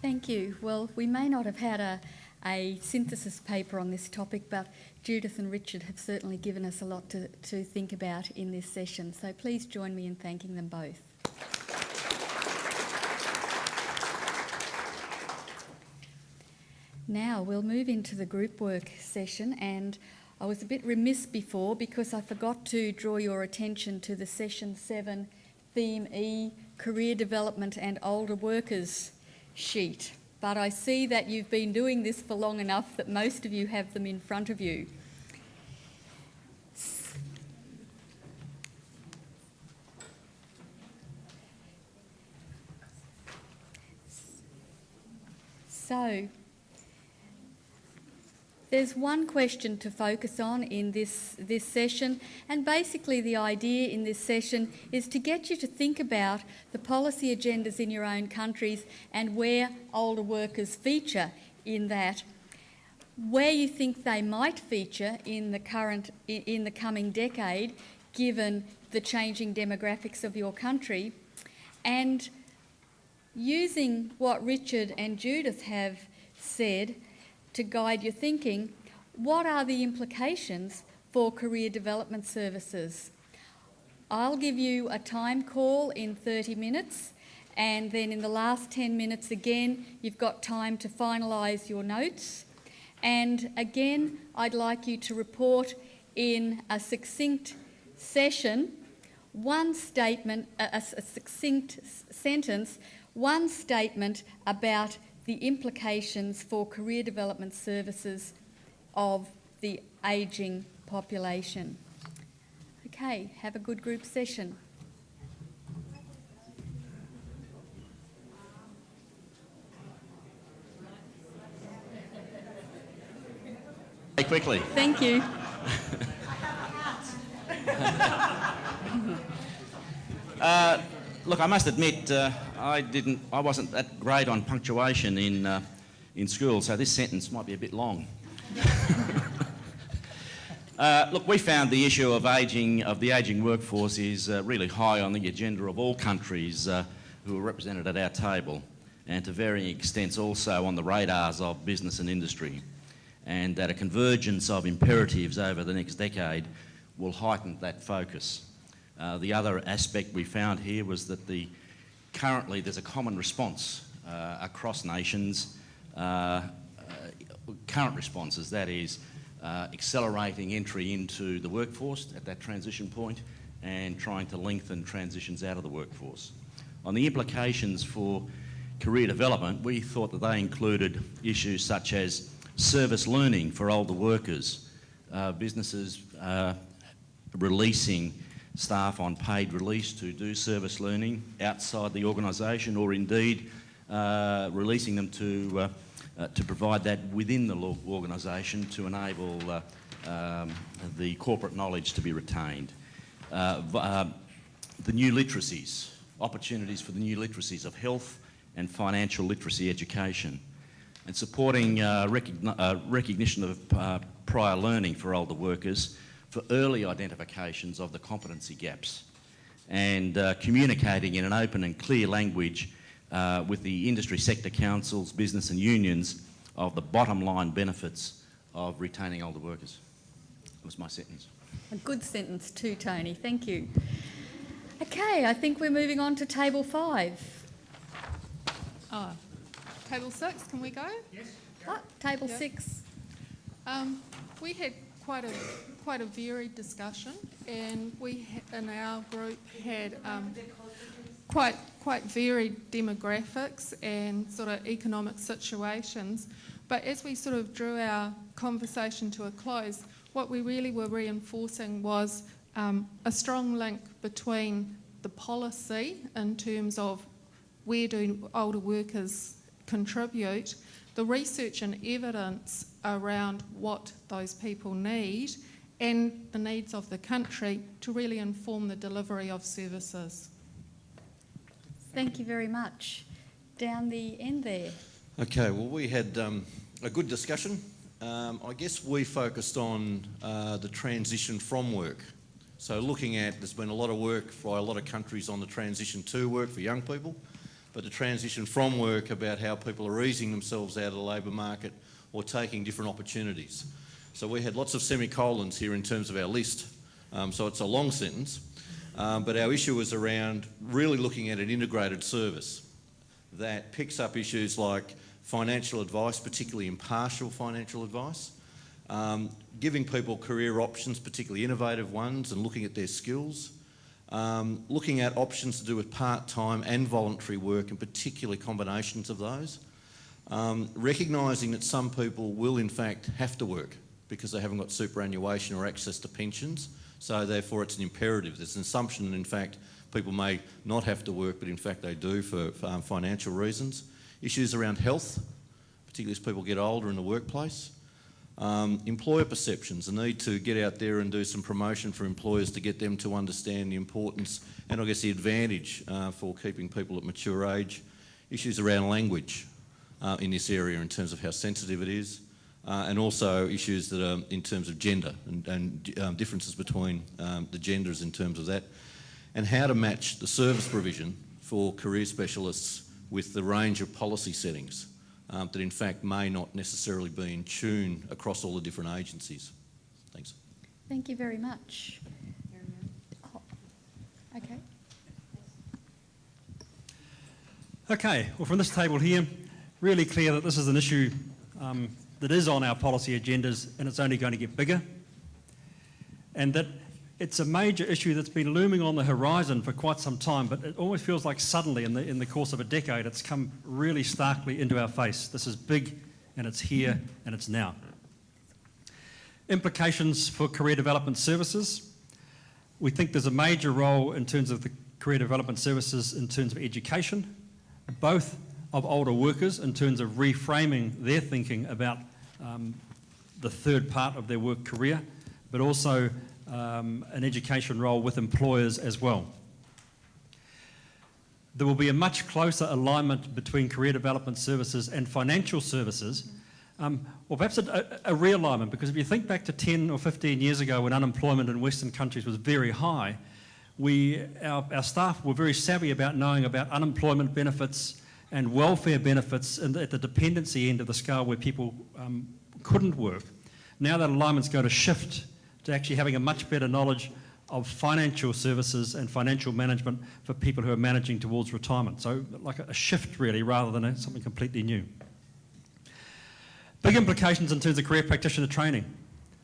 Thank you. Well, we may not have had a synthesis paper on this topic, but Judith and Richard have certainly given us a lot to think about in this session. So please join me in thanking them both. Now we'll move into the group work session, and I was a bit remiss before because I forgot to draw your attention to the Session 7 Theme E, Career Development and Older Workers sheet. But I see that you've been doing this for long enough that most of you have them in front of you. So, there's one question to focus on in this session, and basically the idea in this session is to get you to think about the policy agendas in your own countries and where older workers feature in that, where you think they might feature in the coming decade, given the changing demographics of your country, and using what Richard and Judith have said to guide your thinking, what are the implications for career development services? I'll give you a time call in 30 minutes, and then in the last 10 minutes again, you've got time to finalise your notes. And again, I'd like you to report in a succinct session, one statement, a succinct sentence, one statement about the implications for career development services of the ageing population. Okay, have a good group session. Hey, quickly. Thank you. Look, I must admit, I wasn't that great on punctuation in school, so this sentence might be a bit long. Look, we found the issue of the ageing workforce is really high on the agenda of all countries who are represented at our table, and to varying extents also on the radars of business and industry, and that a convergence of imperatives over the next decade will heighten that focus. The other aspect we found here was that currently there's a common response across nations, current responses, that is, accelerating entry into the workforce at that transition point and trying to lengthen transitions out of the workforce. On the implications for career development, we thought that they included issues such as service learning for older workers, businesses releasing staff on paid release to do service learning outside the organisation, or indeed releasing them to provide that within the organisation to enable the corporate knowledge to be retained. The new literacies, opportunities for the new literacies of health and financial literacy education, and supporting recognition of prior learning for older workers, for early identifications of the competency gaps, and communicating in an open and clear language with the industry sector councils, business and unions of the bottom line benefits of retaining older workers. That was my sentence. A good sentence too, Tony. Thank you. Okay, I think we're moving on to table 5. Oh, table 6, can we go? Yes. Oh, table 6. We had quite a varied discussion, and we in our group had quite varied demographics and sort of economic situations. But as we sort of drew our conversation to a close, what we really were reinforcing was a strong link between the policy in terms of where do older workers contribute, the research and evidence around what those people need, and the needs of the country to really inform the delivery of services. Thank you very much. Down the end there. Okay, well, we had a good discussion. I guess we focused on the transition from work. So looking at, there's been a lot of work for a lot of countries on the transition to work for young people. but the transition from work about how people are easing themselves out of the labour market or taking different opportunities. So we had lots of semicolons here in terms of our list, so it's a long sentence, but our issue was around really looking at an integrated service that picks up issues like financial advice, particularly impartial financial advice, giving people career options, particularly innovative ones, and looking at their skills, looking at options to do with part-time and voluntary work, and particularly combinations of those, recognising that some people will in fact have to work because they haven't got superannuation or access to pensions, so therefore it's an imperative. There's an assumption that in fact people may not have to work, but in fact they do for financial reasons. Issues around health, particularly as people get older in the workplace. Employer perceptions, the need to get out there and do some promotion for employers to get them to understand the importance and I guess the advantage for keeping people at mature age. Issues around language in this area in terms of how sensitive it is, and also issues that are in terms of gender and differences between the genders in terms of that, and how to match the service provision for career specialists with the range of policy settings that in fact may not necessarily be in tune across all the different agencies. Thanks. Thank you very much. Oh, okay. Okay, well from this table here, really clear that this is an issue that is on our policy agendas and it's only going to get bigger, and that it's a major issue that's been looming on the horizon for quite some time, but it almost feels like suddenly in the course of a decade it's come really starkly into our face. This is big and it's here and it's now. Implications for career development services. We think there's a major role in terms of the career development services in terms of education, both of older workers in terms of reframing their thinking about the third part of their work career, but also an education role with employers as well. There will be a much closer alignment between career development services and financial services, or perhaps a realignment, because if you think back to 10 or 15 years ago when unemployment in Western countries was very high, our staff were very savvy about knowing about unemployment benefits and welfare benefits at the dependency end of the scale where people couldn't work. Now that alignment's going to shift to actually having a much better knowledge of financial services and financial management for people who are managing towards retirement. So like a shift really, rather than something completely new. Big implications in terms of career practitioner training.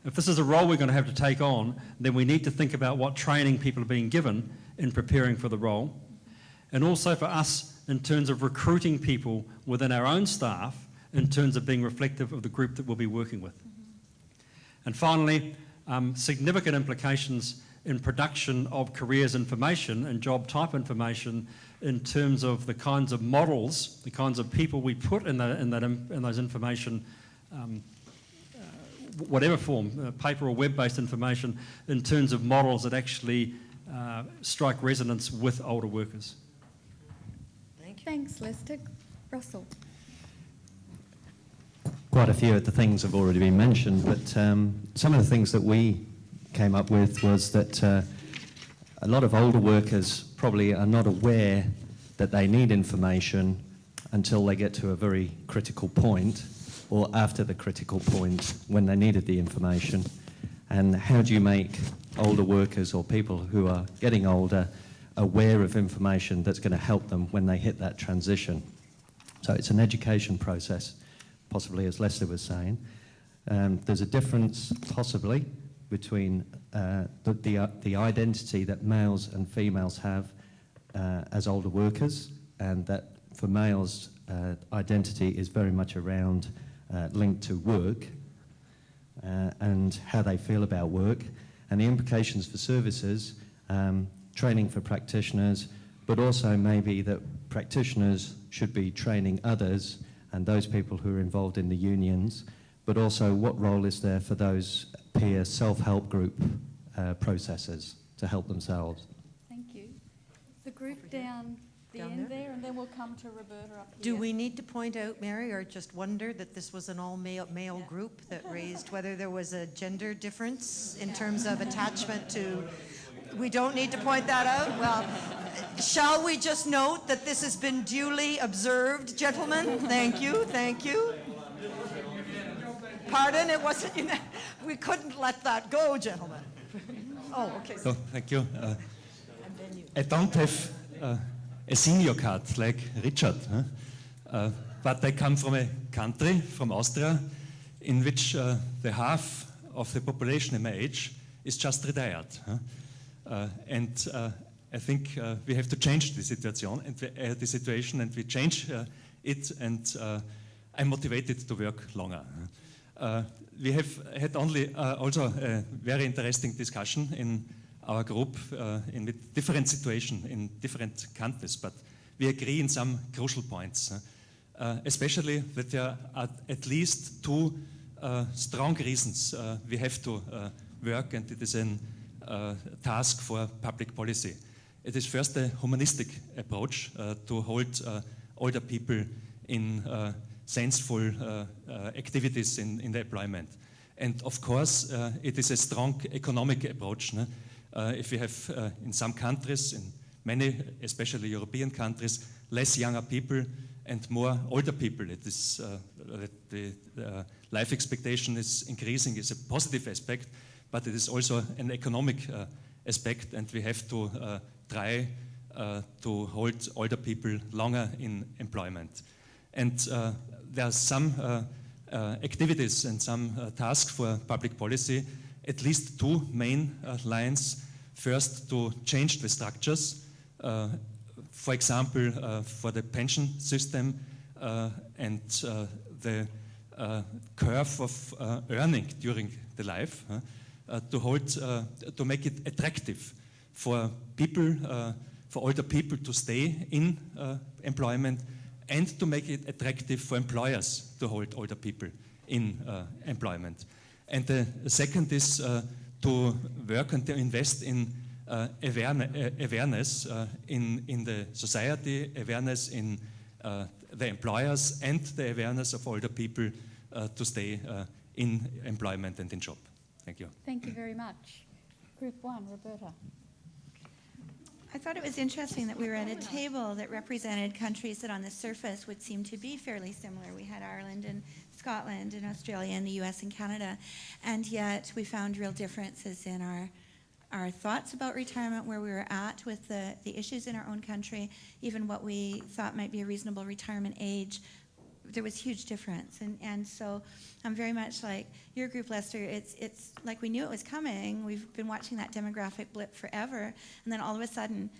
If this is a role we're going to have to take on, then we need to think about what training people are being given in preparing for the role, and also for us in terms of recruiting people within our own staff in terms of being reflective of the group that we'll be working with. And finally, significant implications in production of careers information and job type information in terms of the kinds of models, the kinds of people we put in those information, whatever form, paper or web-based information, in terms of models that actually strike resonance with older workers. Thanks, Lester. Russell. Quite a few of the things have already been mentioned, but some of the things that we came up with was that a lot of older workers probably are not aware that they need information until they get to a very critical point, or after the critical point when they needed the information. And how do you make older workers or people who are getting older aware of information that's going to help them when they hit that transition? So it's an education process, possibly, as Lester was saying. There's a difference, possibly, between the identity that males and females have as older workers, and that for males, identity is very much around linked to work and how they feel about work, and the implications for services, training for practitioners, but also maybe that practitioners should be training others and those people who are involved in the unions, but also what role is there for those peer self-help group processes to help themselves. Thank you. The group down the end there, and then we'll come to Roberta up here. Do we need to point out, Mary, or just wonder that this was an all-male group that raised whether there was a gender difference in terms of attachment to... We don't need to point that out? Well, Shall we just note that this has been duly observed, gentlemen? Thank you, thank you. Pardon, it wasn't, we couldn't let that go, gentlemen. Oh, okay. So, thank you. I don't have a senior card like Richard, but I come from a country, from Austria, in which the half of the population in my age is just retired. And I think we have to change the situation, and we change it, and I'm motivated to work longer. We have had also a very interesting discussion in our group in with different situations in different countries, but we agree in some crucial points, especially that there are at least two strong reasons we have to work, and it is a task for public policy. It is first a humanistic approach to hold older people in senseful activities in the employment. And of course, it is a strong economic approach. If we have in some countries, in many, especially European countries, less younger people and more older people, it is the life expectation is increasing, is a positive aspect, but it is also an economic aspect, and we have to try to hold older people longer in employment. And there are some activities and some tasks for public policy, at least two main lines. First, to change the structures, for example, for the pension system and the curve of earning during the life, to make it attractive for people, for older people to stay in employment, and to make it attractive for employers to hold older people in employment. And the second is to work and to invest in awareness in the society, awareness in the employers, and the awareness of older people to stay in employment and in job. Thank you. Thank you very much. Group 1, Roberta. I thought it was interesting that we were at a table that represented countries that on the surface would seem to be fairly similar. We had Ireland and Scotland and Australia and the US and Canada, and yet we found real differences in our thoughts about retirement, where we were at with the issues in our own country, even what we thought might be a reasonable retirement age. There was huge difference, and so I'm very much like your group, Lester. It's like we knew it was coming. We've been watching that demographic blip forever, and then all of a sudden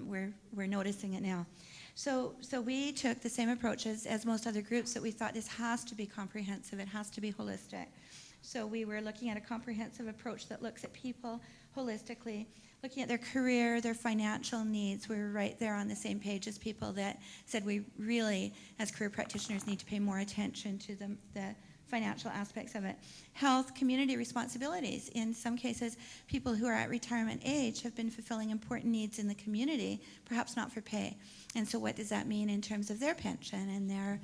we're noticing it now. So we took the same approach as most other groups, that we thought this has to be comprehensive. It has to be holistic. So we were looking at a comprehensive approach that looks at people holistically, looking at their career, their financial needs. We were right there on the same page as people that said we really, as career practitioners, need to pay more attention to the financial aspects of it. Health, community responsibilities. In some cases, people who are at retirement age have been fulfilling important needs in the community, perhaps not for pay. And so what does that mean in terms of their pension and their,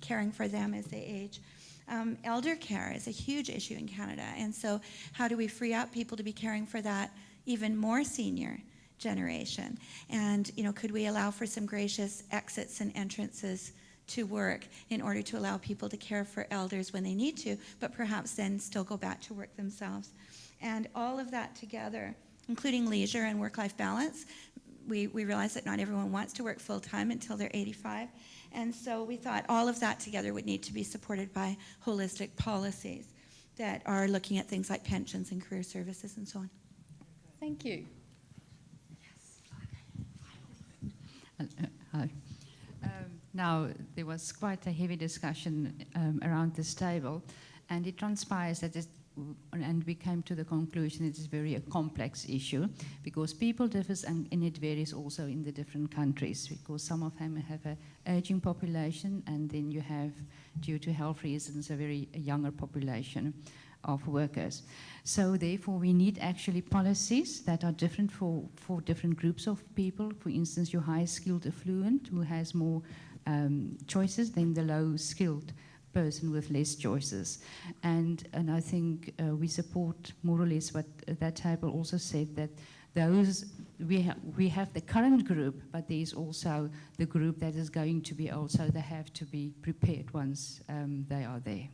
caring for them as they age? Elder care is a huge issue in Canada, and so how do we free up people to be caring for that even more senior generation? And could we allow for some gracious exits and entrances to work in order to allow people to care for elders when they need to, but perhaps then still go back to work themselves? And all of that together, including leisure and work-life balance, we realize that not everyone wants to work full-time until they're 85. And so we thought all of that together would need to be supported by holistic policies that are looking at things like pensions and career services and so on. Thank you. Hi. Now, there was quite a heavy discussion around this table, and it transpires that and we came to the conclusion it is very a complex issue, because people differ and it varies also in the different countries, because some of them have an aging population, and then you have, due to health reasons, a very younger population of workers. So therefore we need actually policies that are different for different groups of people. For instance, your high-skilled affluent who has more choices than the low-skilled person with less choices. And I think we support more or less what that table also said, that those we have the current group, but there's also the group that is going to be old, so they have to be prepared once they are there.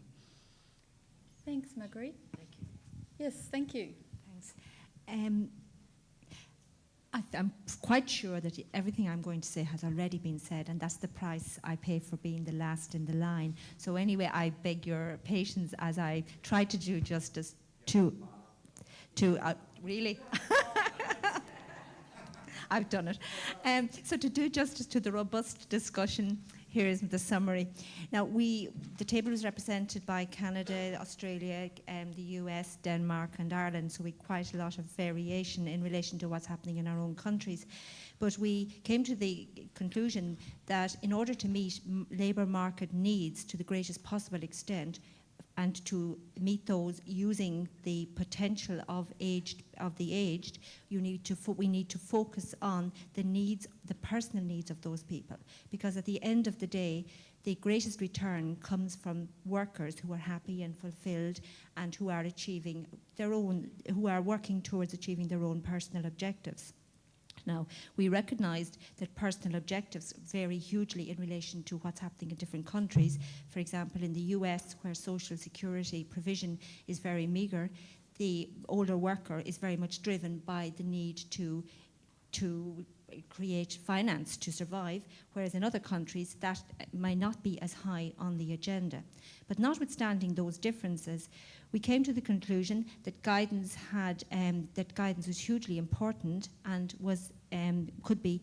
Thanks, Marguerite. Thank you. Yes, thank you. Thanks. I'm quite sure that everything I'm going to say has already been said, and that's the price I pay for being the last in the line. So anyway, I beg your patience as I try to do justice to really? I've done it. So to do justice to the robust discussion, here is the summary. Now, the table is represented by Canada, Australia, the US, Denmark and Ireland, so we quite a lot of variation in relation to what's happening in our own countries. But we came to the conclusion that in order to meet labour market needs to the greatest possible extent, and to meet those using the potential of the aged, we need to focus on the needs, the personal needs of those people. Because at the end of the day, the greatest return comes from workers who are happy and fulfilled and who are working towards achieving their own personal objectives. Now, we recognised that personal objectives vary hugely in relation to what's happening in different countries. For example, in the US, where social security provision is very meagre, the older worker is very much driven by the need to create finance to survive, whereas in other countries that might not be as high on the agenda. But notwithstanding those differences, we came to the conclusion that guidance was hugely important and could be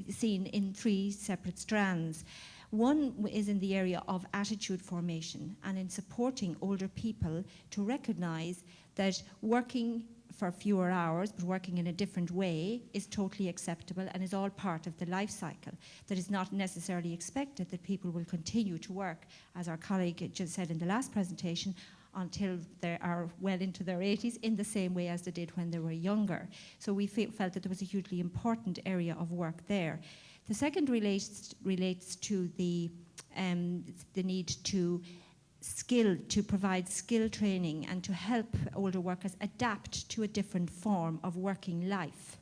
seen in three separate strands. One is in the area of attitude formation and in supporting older people to recognise that working for fewer hours but working in a different way is totally acceptable and is all part of the life cycle. That is not necessarily expected that people will continue to work, as our colleague just said in the last presentation, until they are well into their 80s in the same way as they did when they were younger. So we felt that there was a hugely important area of work there. The second relates to the need to provide skill training and to help older workers adapt to a different form of working life.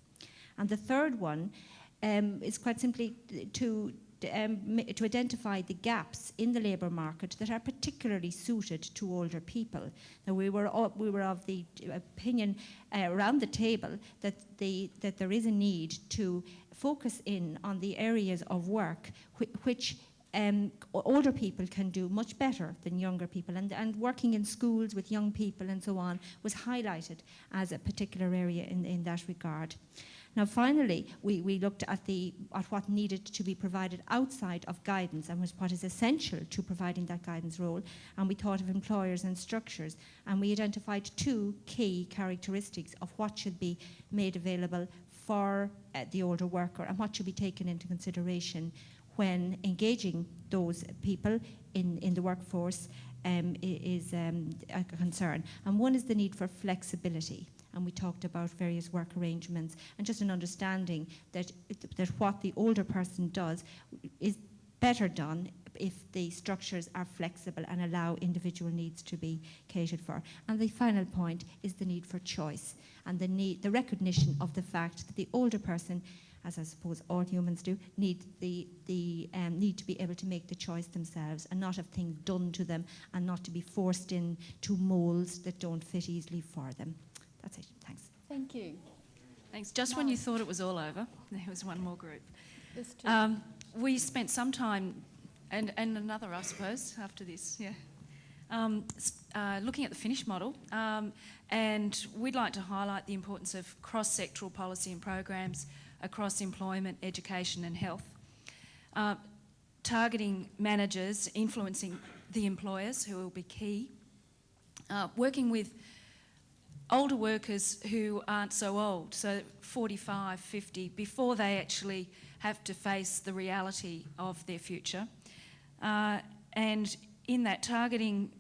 And the third one is quite simply to identify the gaps in the labour market that are particularly suited to older people. Now, we were of the opinion around the table that there is a need to focus in on the areas of work which older people can do much better than younger people, and working in schools with young people and so on was highlighted as a particular area in that regard. Now, finally, we looked at what needed to be provided outside of guidance and what is essential to providing that guidance role, and we thought of employers and structures, and we identified two key characteristics of what should be made available for the older worker and what should be taken into consideration when engaging those people in the workforce is a concern. And one is the need for flexibility. And we talked about various work arrangements and just an understanding that what the older person does is better done if the structures are flexible and allow individual needs to be catered for. And the final point is the need for choice and the recognition of the fact that the older person, as I suppose all humans do, need to be able to make the choice themselves and not have things done to them and not to be forced into molds that don't fit easily for them. That's it. Thanks. Thank you. Thanks. Just when you thought it was all over, there was one more group. There's two. We spent some time, and another, I suppose, after this, looking at the Finnish model, and we'd like to highlight the importance of cross-sectoral policy and programs across employment, education and health, targeting managers, influencing the employers who will be key, working with older workers who aren't so old, so 45, 50, before they actually have to face the reality of their future. And in that targeting,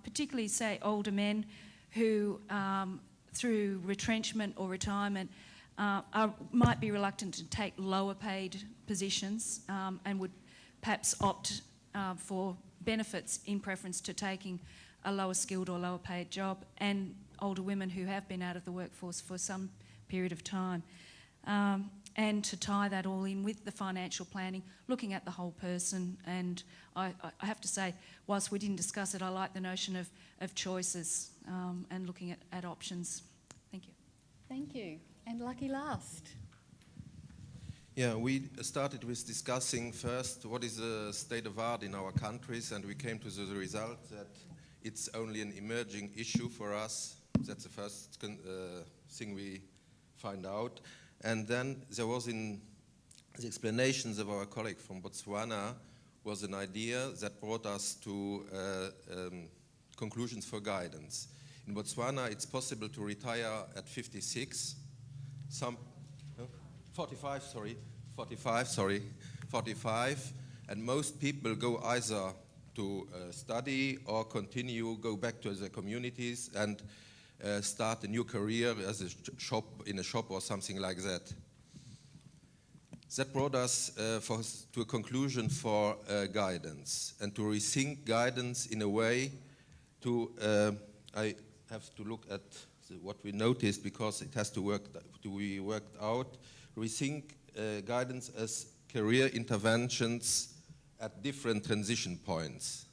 particularly, say, older men who, through retrenchment or retirement, might be reluctant to take lower paid positions and would perhaps opt for benefits in preference to taking a lower skilled or lower paid job, and older women who have been out of the workforce for some period of time. And to tie that all in with the financial planning, looking at the whole person. And I have to say, whilst we didn't discuss it, I like the notion of choices and looking at options. Thank you. Thank you. And lucky last. Yeah, we started with discussing first what is the state of art in our countries, and we came to the result that it's only an emerging issue for us. That's the first thing we find out. And then there was in the explanations of our colleague from Botswana was an idea that brought us to conclusions for guidance. In Botswana, it's possible to retire at 46. 45, and most people go either to study or go back to their communities and start a new career as in a shop or something like that. That brought us to a conclusion for guidance, and to rethink guidance in a way I have to look at what we noticed because it has to be worked out. Rethink guidance as career interventions at different transition points.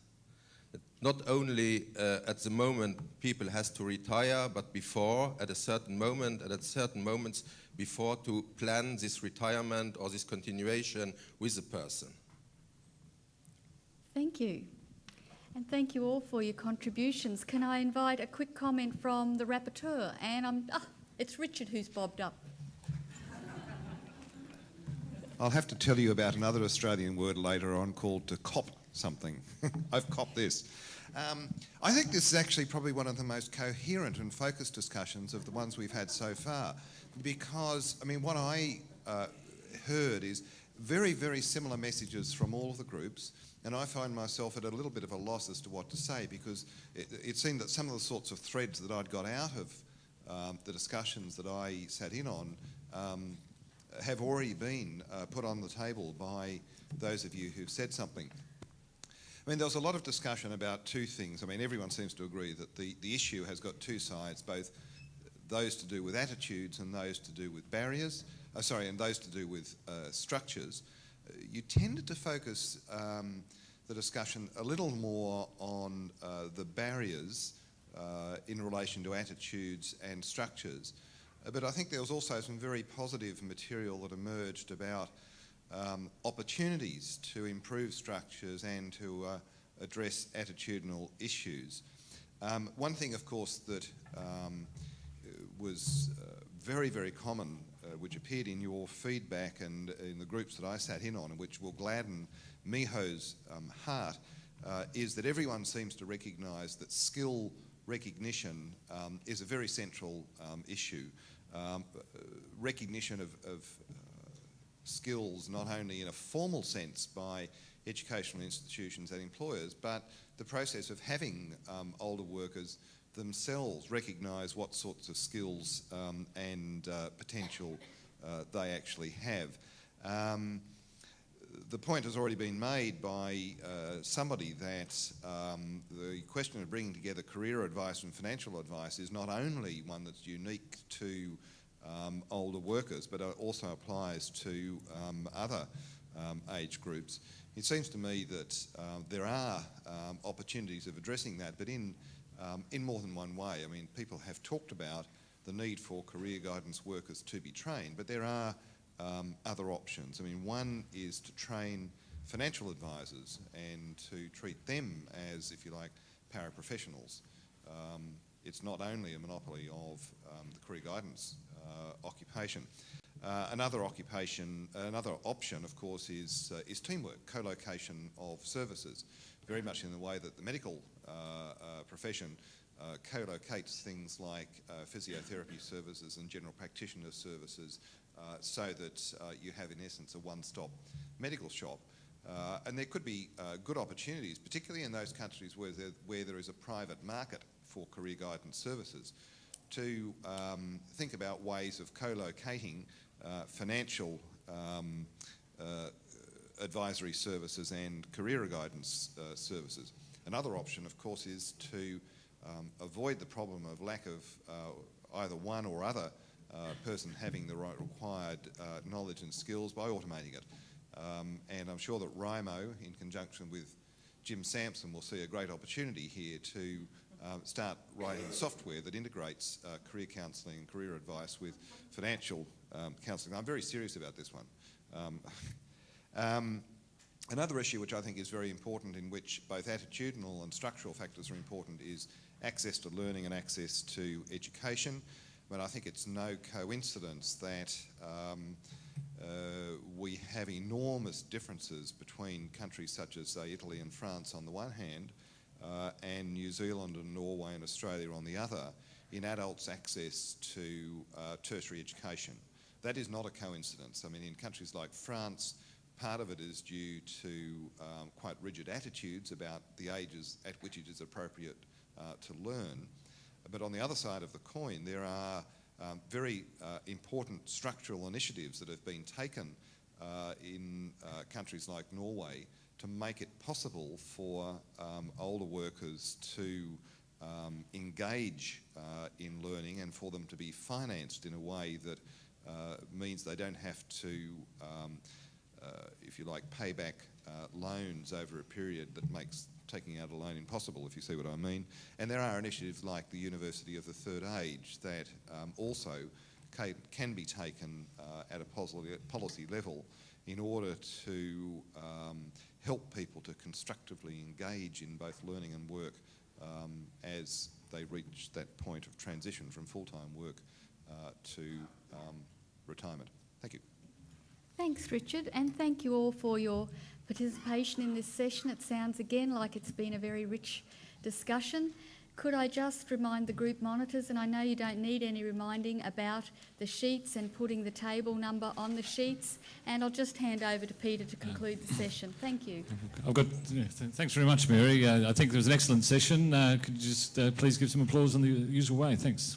Not only at the moment people has to retire, but before, at a certain moment, and at certain moments before, to plan this retirement or this continuation with the person. Thank you. And thank you all for your contributions. Can I invite a quick comment from the rapporteur? And it's Richard who's bobbed up. I'll have to tell you about another Australian word later on called to cop something. I've copped this. I think this is actually probably one of the most coherent and focused discussions of the ones we've had so far, because, I mean, what I heard is very, very similar messages from all of the groups, and I find myself at a little bit of a loss as to what to say, because it seemed that some of the sorts of threads that I'd got out of the discussions that I sat in on have already been put on the table by those of you who've said something. I mean, there was a lot of discussion about two things. I mean, everyone seems to agree that the issue has got two sides, both those to do with attitudes and those to do with barriers, and those to do with structures. You tended to focus the discussion a little more on the barriers in relation to attitudes and structures. But I think there was also some very positive material that emerged about opportunities to improve structures and to address attitudinal issues. One thing, of course, that was very, very common, which appeared in your feedback and in the groups that I sat in on, and which will gladden Miho's heart, is that everyone seems to recognise that skill recognition is a very central issue. Recognition of skills not only in a formal sense by educational institutions and employers, but the process of having older workers themselves recognise what sorts of skills and potential they actually have. The point has already been made by somebody that the question of bringing together career advice and financial advice is not only one that's unique to older workers, but it also applies to other age groups. It seems to me that there are opportunities of addressing that, but in more than one way. I mean, people have talked about the need for career guidance workers to be trained, but there are other options. I mean, one is to train financial advisors and to treat them as, if you like, paraprofessionals. It's not only a monopoly of the career guidance occupation. Another option, of course, is teamwork, co-location of services, very much in the way that the medical profession co-locates things like physiotherapy services and general practitioner services so that you have, in essence, a one-stop medical shop. And there could be good opportunities, particularly in those countries where there is a private market for career guidance services, to think about ways of co-locating financial advisory services and career guidance services. Another option, of course, is to avoid the problem of lack of either one or other person having the right required knowledge and skills by automating it. And I'm sure that RIMO, in conjunction with Jim Sampson, will see a great opportunity here to start writing software that integrates career counselling and career advice with financial counselling. I'm very serious about this one. Another issue which I think is very important, in which both attitudinal and structural factors are important, is access to learning and access to education. But I think it's no coincidence that we have enormous differences between countries such as, say, Italy and France on the one hand, and New Zealand and Norway and Australia on the other, in adults' access to tertiary education. That is not a coincidence. I mean, in countries like France, part of it is due to quite rigid attitudes about the ages at which it is appropriate to learn. But on the other side of the coin, there are very important structural initiatives that have been taken in countries like Norway to make it possible for older workers to engage in learning, and for them to be financed in a way that means they don't have to, if you like, pay back loans over a period that makes taking out a loan impossible, if you see what I mean. And there are initiatives like the University of the Third Age that also can be taken at a policy level in order to help people to constructively engage in both learning and work as they reach that point of transition from full-time work to retirement. Thank you. Thanks, Richard, and thank you all for your participation in this session. It sounds again like it's been a very rich discussion. Could I just remind the group monitors, and I know you don't need any reminding, about the sheets and putting the table number on the sheets, and I'll just hand over to Peter to conclude the session. Thank you. Thanks very much, Mary. I think it was an excellent session. Could you just please give some applause in the usual way? Thanks.